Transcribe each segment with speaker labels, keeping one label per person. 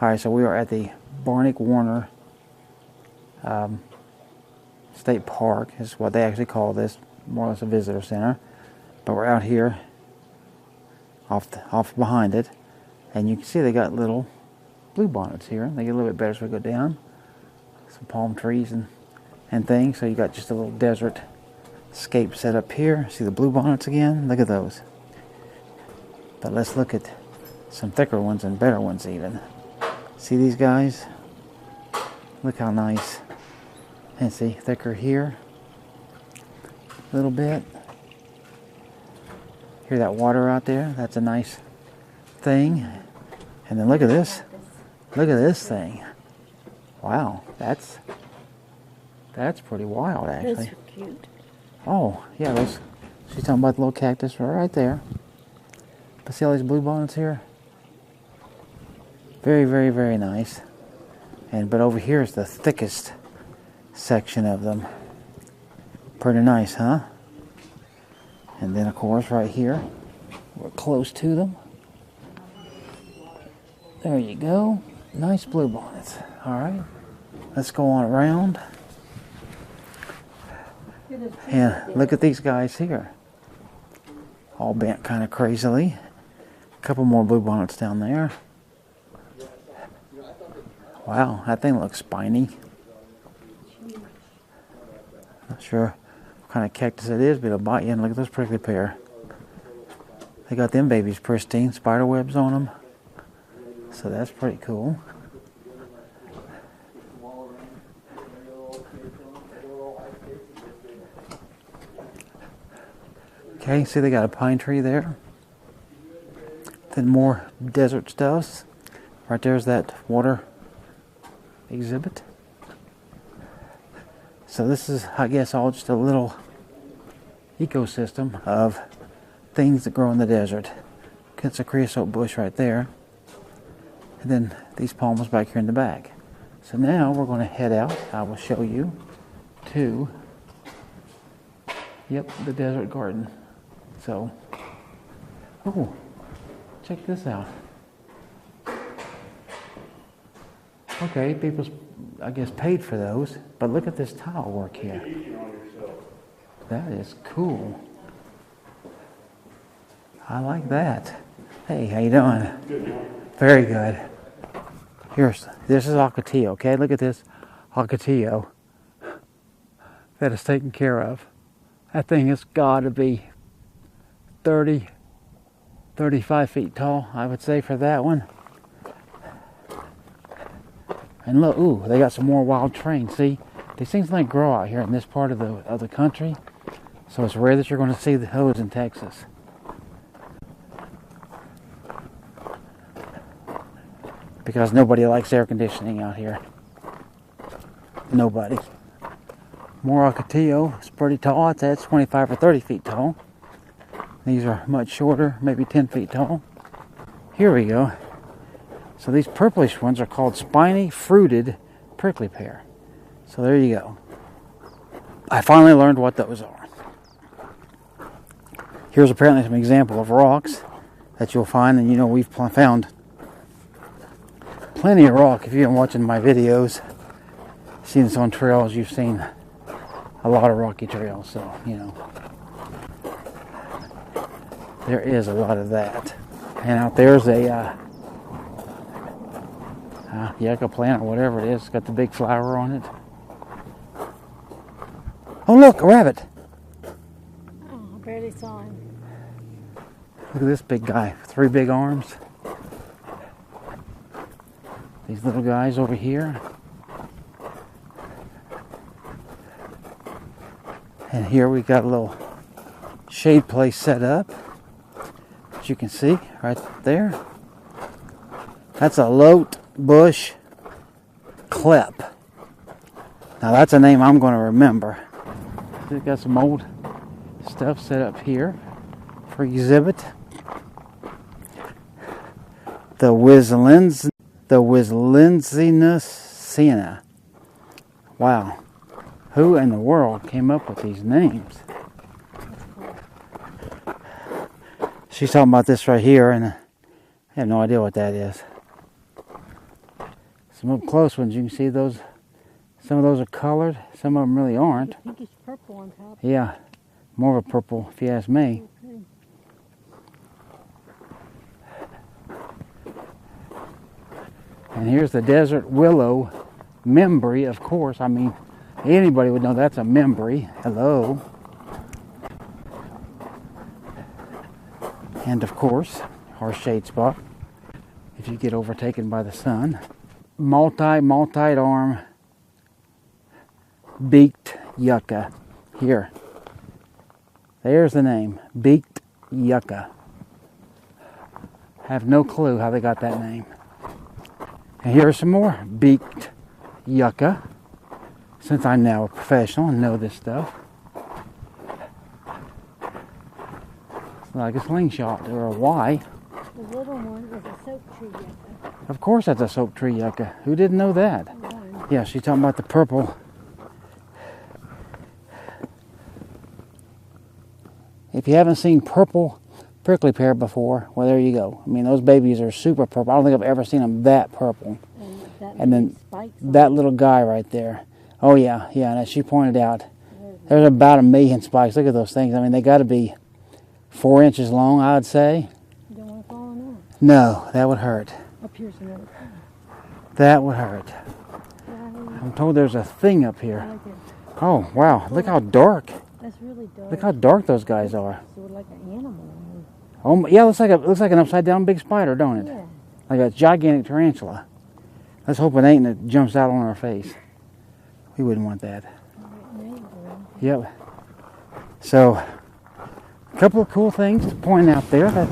Speaker 1: Alright, so we are at the Warnick State Park, is what they actually call this, more or less a visitor center. But we're out here, off behind it, and you can see they got little bluebonnets here. They get a little bit better as we go down. Some palm trees and things, so you got just a little desert scape set up here. See the bluebonnets again? Look at those. But let's look at some thicker ones and better ones even. See these guys? Look how nice. And see, thicker here. A little bit. Hear that water out there? That's a nice thing. And then look at this. Look at this thing. Wow, that's pretty wild actually.
Speaker 2: Those are cute.
Speaker 1: Oh, yeah, those, she's talking about the little cactus right there. But see all these bluebonnets here? Very, very, very nice. But over here is the thickest section of them. Pretty nice, huh? And then of course right here, we're close to them. There you go. Nice bluebonnets. Alright. Let's go on around. And look at these guys here. All bent kind of crazily. A couple more bluebonnets down there. Wow, that thing looks spiny. Not sure what kind of cactus it is, but it'll bite you. And look at this prickly pear. They got them babies pristine, spider webs on them. So that's pretty cool. Okay, see they got a pine tree there. Then more desert stuffs. Right there's that water exhibit. So this is, I guess, all just a little ecosystem of things that grow in the desert. It's a creosote bush right there. And then these palms back here in the back. So now we're going to head out. I will show you to, the desert garden. So, oh, check this out. Okay, people, I guess, paid for those, but look at this tile work here. That is cool. I like that. Hey, how you doing? Good. Very good. This is Ocotillo, okay? Look at this Ocotillo that is taken care of. That thing has got to be 30, 35 feet tall, I would say, for that one. And look, ooh, they got some more wild terrain. See, these things don't grow out here in this part of the country, so it's rare that you're going to see those in Texas. Because nobody likes air conditioning out here. Nobody. More Ocotillo. It's pretty tall. I'd say it's 25 or 30 feet tall. These are much shorter, maybe 10 feet tall. Here we go. So these purplish ones are called spiny fruited prickly pear. So there you go. I finally learned what those are. Here's apparently some example of rocks that you'll find, and you know we've found plenty of rock. If you've been watching my videos, seen this on trails, you've seen a lot of rocky trails, so you know there is a lot of that. And out there's a yucca plant or whatever it is. It's got the big flower on it. Oh look, a rabbit.
Speaker 2: Oh, I barely saw him.
Speaker 1: Look at this big guy, 3 big arms. These little guys over here. And here we got a little shade place set up. As you can see right there. That's a lote bush clep. Now that's a name I'm going to remember. We've got some old stuff set up here for exhibit. The Wislinzinus sienna. Wow. Who in the world came up with these names? She's talking about this right here, and I have no idea what that is. Some up close ones, you can see those. Some of those are colored, some of them really aren't.
Speaker 2: Pinkish purple on top.
Speaker 1: Yeah, more of a purple if you ask me.
Speaker 2: Okay.
Speaker 1: And here's the desert willow membry, of course. I mean, anybody would know that's a membry. Hello. And of course, our shade spot, if you get overtaken by the sun. Multi-arm beaked yucca. Here. There's the name. Beaked yucca. Have no clue how they got that name. And here are some more beaked yucca. Since I'm now a professional and know this stuff. It's like a slingshot or a Y.
Speaker 2: The little one is a soap tree yucca.
Speaker 1: Of course that's a soap tree yucca. Who didn't know that?
Speaker 2: One.
Speaker 1: Yeah, she's talking about the purple. If you haven't seen purple prickly pear before, well, there you go. I mean, those babies are super purple. I don't think I've ever seen them that purple. And then that little guy right there. Oh, yeah. And as she pointed out, there's about 1 million spikes. Look at those things. I mean, they got to be 4 inches long, I would say.
Speaker 2: You don't want to fall on that?
Speaker 1: No, that would hurt.
Speaker 2: Up here's another thing.
Speaker 1: That would hurt. I'm told there's a thing up here.
Speaker 2: Like it.
Speaker 1: Oh, wow. Look how dark.
Speaker 2: That's really dark.
Speaker 1: Look how dark those guys are.
Speaker 2: Sort of like an animal.
Speaker 1: Oh, yeah, looks like an upside down big spider, don't it?
Speaker 2: Yeah.
Speaker 1: Like a gigantic tarantula. Let's hope it ain't and it jumps out on our face. We wouldn't want that. Yep. So, a couple of cool things to point out there.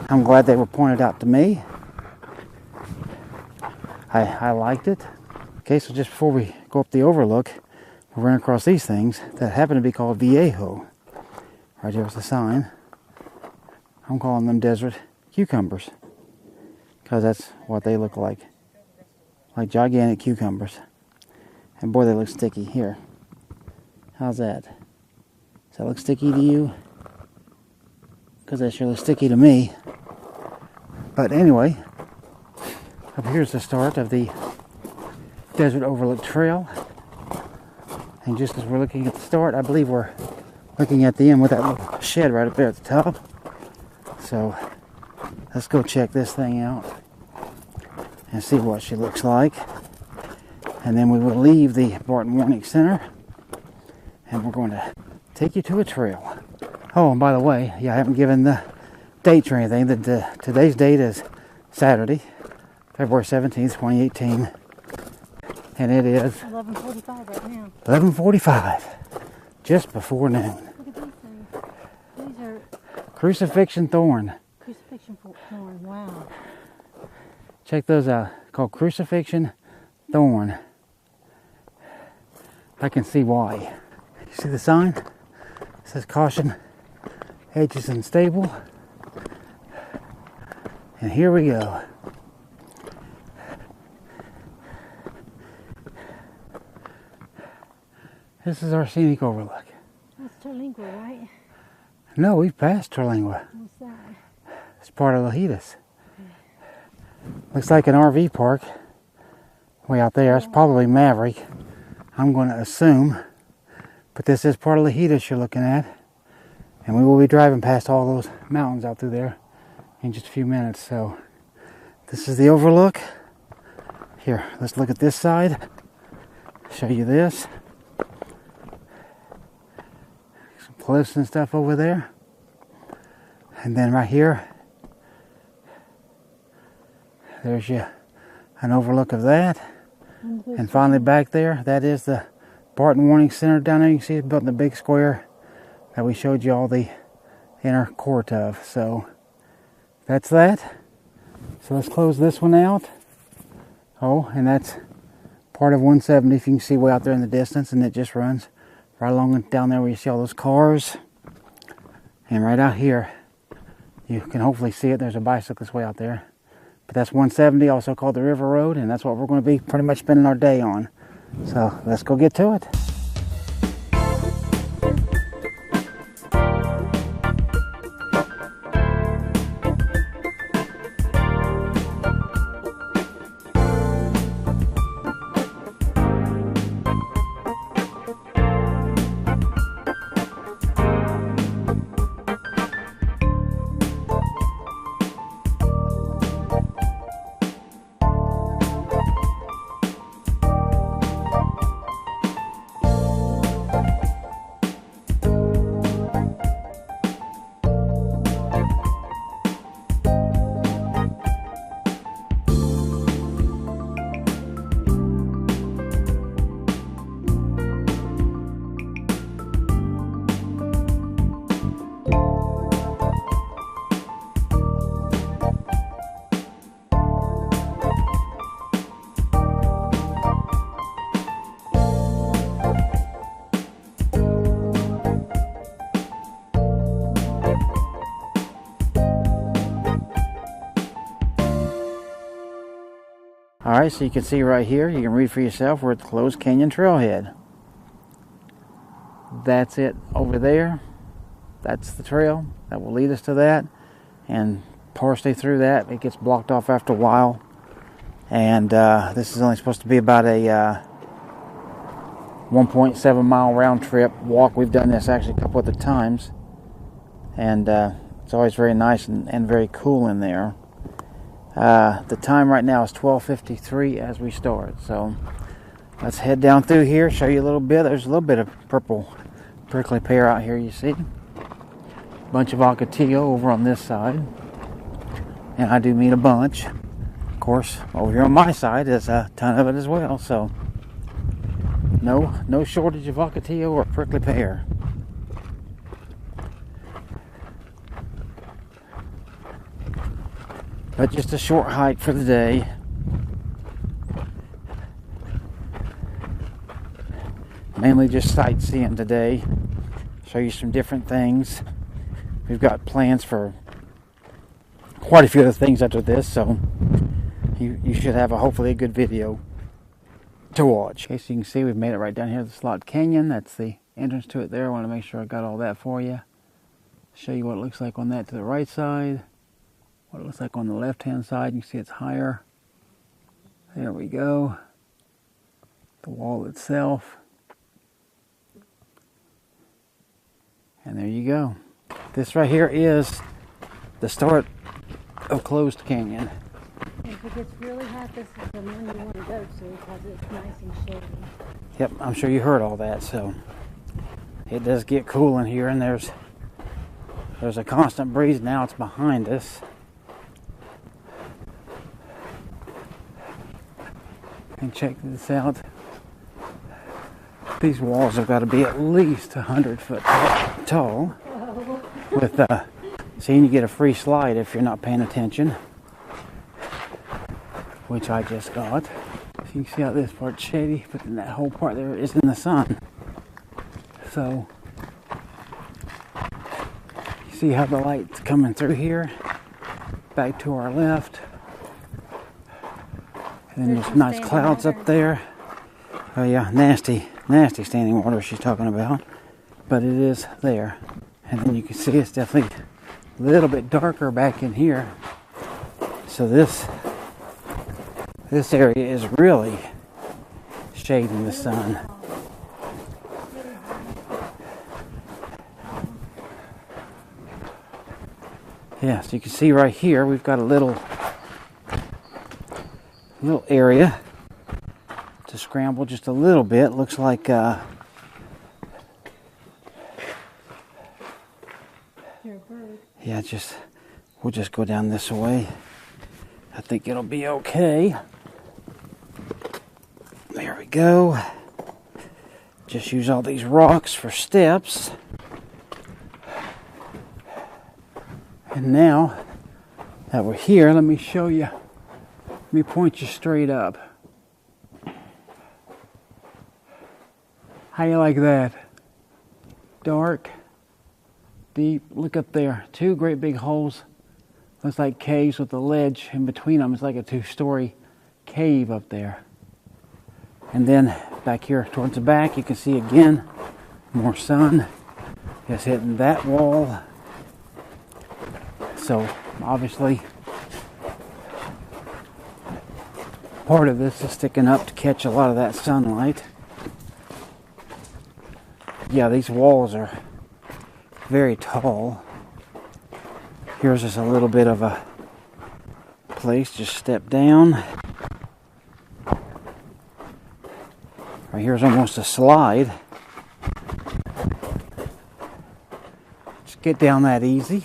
Speaker 1: I'm glad they were pointed out to me. I liked it. Okay, so just before we go up the overlook, we ran across these things that happen to be called Viejo. Right there's the sign. I'm calling them desert cucumbers because that's what they look like gigantic cucumbers. And boy, they look sticky. Here, how's that? Does that look sticky to you? Because that sure looks sticky to me. But anyway, up here's the start of the Desert Overlook Trail. And just as we're looking at the start, I believe we're looking at the end with that little shed right up there at the top. So let's go check this thing out and see what she looks like. And then we will leave the Barton Warnick Center and we're going to take you to a trail. Oh, and by the way, yeah, I haven't given the dates or anything. Today's date is Saturday, February 17th, 2018. And it is
Speaker 2: 11:45 right now.
Speaker 1: 11:45, just before noon.
Speaker 2: Look at these things. These are
Speaker 1: Crucifixion thorn.
Speaker 2: crucifixion thorn. Wow.
Speaker 1: Check those out. Called Crucifixion thorn. I can see why. You see the sign? It says caution, edges unstable. And here we go. This is our scenic overlook.
Speaker 2: That's Terlingua, right?
Speaker 1: No, we've passed Terlingua.
Speaker 2: What's that?
Speaker 1: It's part of Lajitas. Looks like an RV park way out there. It's probably Maverick, I'm going to assume. But this is part of Lajitas you're looking at. And we will be driving past all those mountains out through there in just a few minutes. So this is the overlook. Here, let's look at this side. Show you this. Some cliffs and stuff over there. And then right here, there's an overlook of that. And finally back there, that is the Barton Warnick Center down there. You can see it's built in the big square that we showed you all the inner court of. So that's that. So let's close this one out. Oh, and that's part of 170, if you can see way out there in the distance, and it just runs right along down there where you see all those cars. And right out here, you can hopefully see it. There's a bicyclist way out there. But that's 170, also called the River Road, and that's what we're going to be pretty much spending our day on. So let's go get to it. Alright, so you can see right here, you can read for yourself, we're at the closed canyon trailhead. That's it over there. That's the trail that will lead us to that. And partially through that, it gets blocked off after a while. And this is only supposed to be about a 1.7 mile round trip walk. We've done this actually a couple other times. And it's always very nice and very cool in there. The time right now is 12:53 as we start. So let's head down through here, show you a little bit. There's a little bit of purple prickly pear out here, you see. Bunch of ocotillo over on this side. And I do mean a bunch. Of course, over here on my side is a ton of it as well. So no shortage of ocotillo or prickly pear. But just a short hike for the day. Mainly just sightseeing today. Show you some different things. We've got plans for quite a few other things after this, so you should have hopefully a good video to watch. Okay, so you can see we've made it right down here to the Slot Canyon. That's the entrance to it there. I want to make sure I got all that for you. Show you what it looks like on that to the right side. What it looks like on the left hand side. You can see it's higher. There we go. The wall itself. And there you go. This right here is the start of Closed Canyon.
Speaker 2: If it gets really hot, this is the one you want to go to because it's nice and shady.
Speaker 1: Yep, I'm sure you heard all that. So it does get cool in here, and there's a constant breeze. Now it's behind us. And check this out. These walls have got to be at least 100 foot tall. With seeing you get a free slide if you're not paying attention, which I just got. So you can see how this part's shady, but then that whole part there is in the sun. So you see how the light's coming through here, back to our left. And then there's nice clouds up there. Oh yeah, nasty standing water she's talking about. But it is there. And then you can see it's definitely a little bit darker back in here. So this area is really shading the sun. Yeah, so you can see right here we've got a little area to scramble just a little bit. Looks like yeah, we'll just go down this way. I think it'll be okay. There we go. Just use all these rocks for steps. And now that we're here, let me show you. Let me point you straight up. How you like that? Dark, deep. Look up there. Two great big holes. Looks like caves with a ledge in between them. It's like a two-story cave up there. And then back here towards the back, you can see again more sun. Just hitting that wall. So obviously part of this is sticking up to catch a lot of that sunlight. Yeah, these walls are very tall. Here's just a little bit of a place. Just step down. Right here's almost a slide. Just get down that easy.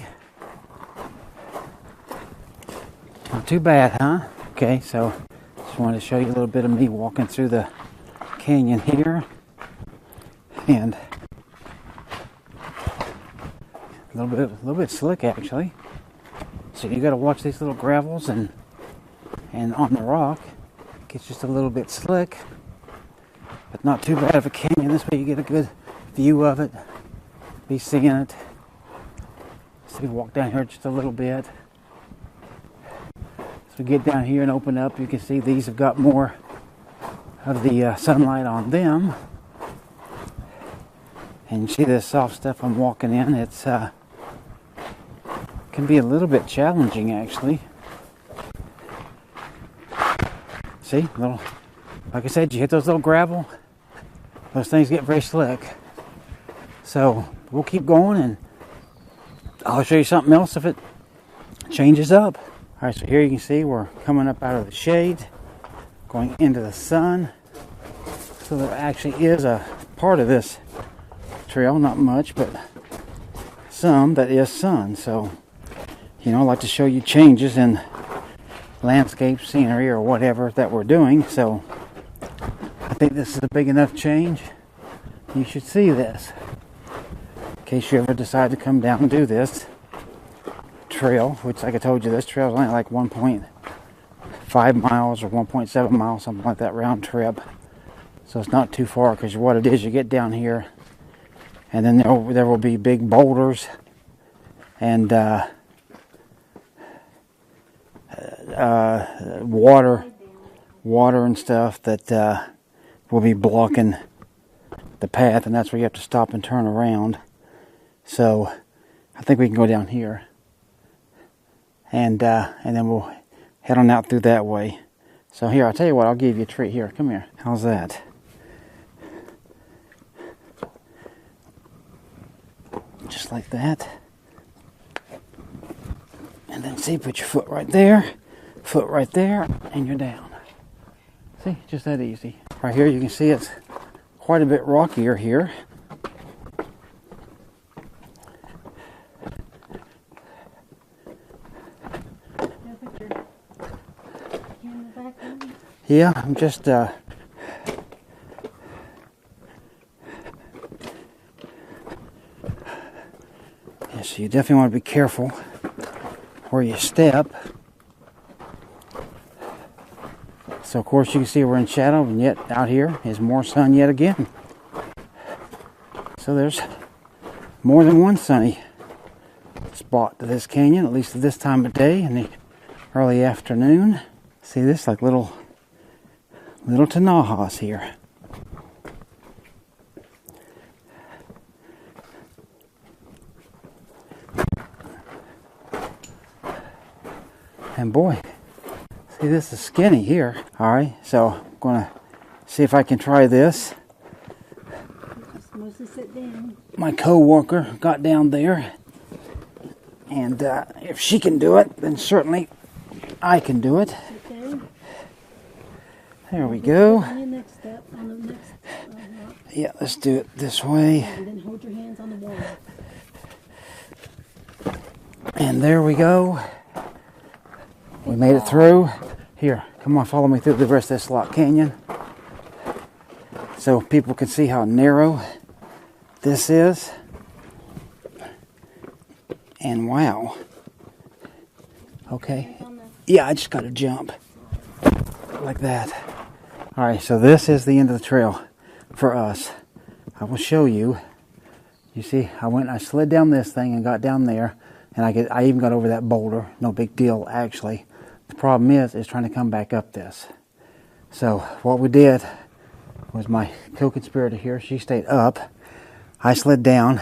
Speaker 1: Not too bad, huh? Okay, so just wanted to show you a little bit of me walking through the canyon here. And a little bit slick actually. So you got to watch these little gravels and on the rock. It gets just a little bit slick, but not too bad of a canyon. This way you get a good view of it. Be seeing it. So we walk down here just a little bit. So get down here and open up. You can see these have got more of the sunlight on them. And you see this soft stuff I'm walking in. It's can be a little bit challenging, actually. See, little, like I said, you hit those little gravel, those things get very slick. So we'll keep going, and I'll show you something else if it changes up. All right, so here you can see we're coming up out of the shade, going into the sun. So there actually is a part of this trail, not much, but some that is sun. So, you know, I like to show you changes in landscape, scenery, or whatever that we're doing. So I think this is a big enough change. You should see this in case you ever decide to come down and do this trail, which, like I told you, this trail is only like 1.5 miles or 1.7 miles, something like that, round trip. So it's not too far, because what it is, you get down here and then there will be big boulders and water and stuff that will be blocking the path, and that's where you have to stop and turn around. So I think we can go down here, and then we'll head on out through that way. So here, I'll tell you what, I'll give you a treat. Here, come here. How's that? Just like that. And then see, put your foot right there, and you're down. See, just that easy. Right here you can see it's quite a bit rockier here. Yeah, I'm just yeah, so you definitely want to be careful where you step. So of course you can see we're in shadow, and yet out here is more sun yet again. So there's more than one sunny spot to this canyon, at least at this time of day in the early afternoon. See this, like little Tanahas here. And boy, see, this is skinny here. All right, so I'm gonna see if I can try this.
Speaker 2: Mostly sit down.
Speaker 1: My co-worker got down there, and if she can do it, then certainly I can do it.
Speaker 2: Sit down.
Speaker 1: There we go.
Speaker 2: On your next step, on the next rock.
Speaker 1: Yeah, let's do it this way.
Speaker 2: And then hold your hands on the wall.
Speaker 1: And there we go. We made it through. Here, come on, follow me through the rest of this Lock Canyon, so people can see how narrow this is. And wow. Okay. Yeah, I just got to jump like that. All right, so this is the end of the trail for us. I will show you. You see, I slid down this thing and got down there, and I even got over that boulder. No big deal, actually. The problem is trying to come back up this. So what we did was, my co-conspirator here, she stayed up. I slid down.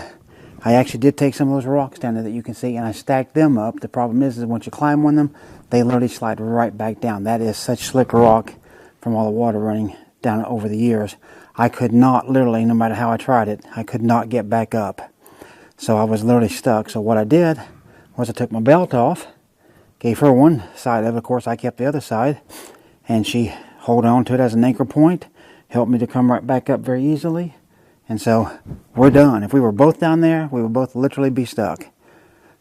Speaker 1: I actually did take some of those rocks down there that you can see, and I stacked them up. The problem is once you climb on them, they literally slide right back down. That is such slick rock from all the water running down over the years. I could not, literally, no matter how I tried it, I could not get back up. So I was literally stuck. So what I did was I took my belt off, gave her one side of it. Of course, I kept the other side, and she held on to it as an anchor point, helped me to come right back up very easily. And so we're done. If we were both down there, we would both literally be stuck.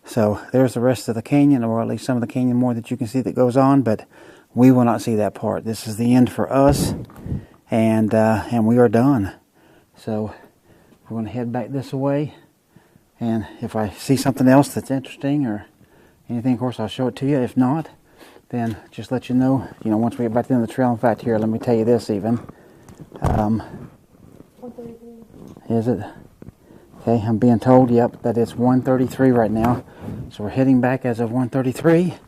Speaker 1: So there's the rest of the canyon, or at least some of the canyon more that you can see that goes on, but we will not see that part. This is the end for us, and we are done. So we're going to head back this way, and if I see something else that's interesting or anything, of course, I'll show it to you. If not, then just let you know, once we get back to the end of the trail. In fact, here, let me tell you this even. Is it? Okay, I'm being told, yep, that it's 1:33 right now. So we're heading back as of 1:33.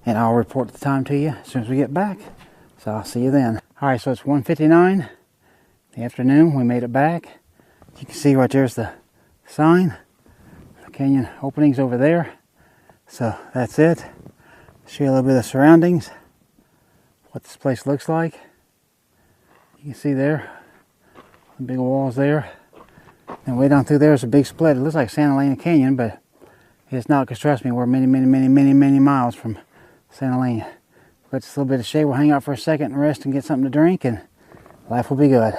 Speaker 1: and I'll report the time to you as soon as we get back. So I'll see you then. Alright, so it's 1:59 in the afternoon. We made it back. You can see right there's the sign. The canyon opening's over there. So that's it. Show you a little bit of the surroundings. What this place looks like. You can see there. The big walls there. And way down through there is a big split. It looks like Santa Elena Canyon, but it's not, because trust me, we're many miles from Santa Elena. Got just a little bit of shade. We'll hang out for a second and rest and get something to drink, and life will be good.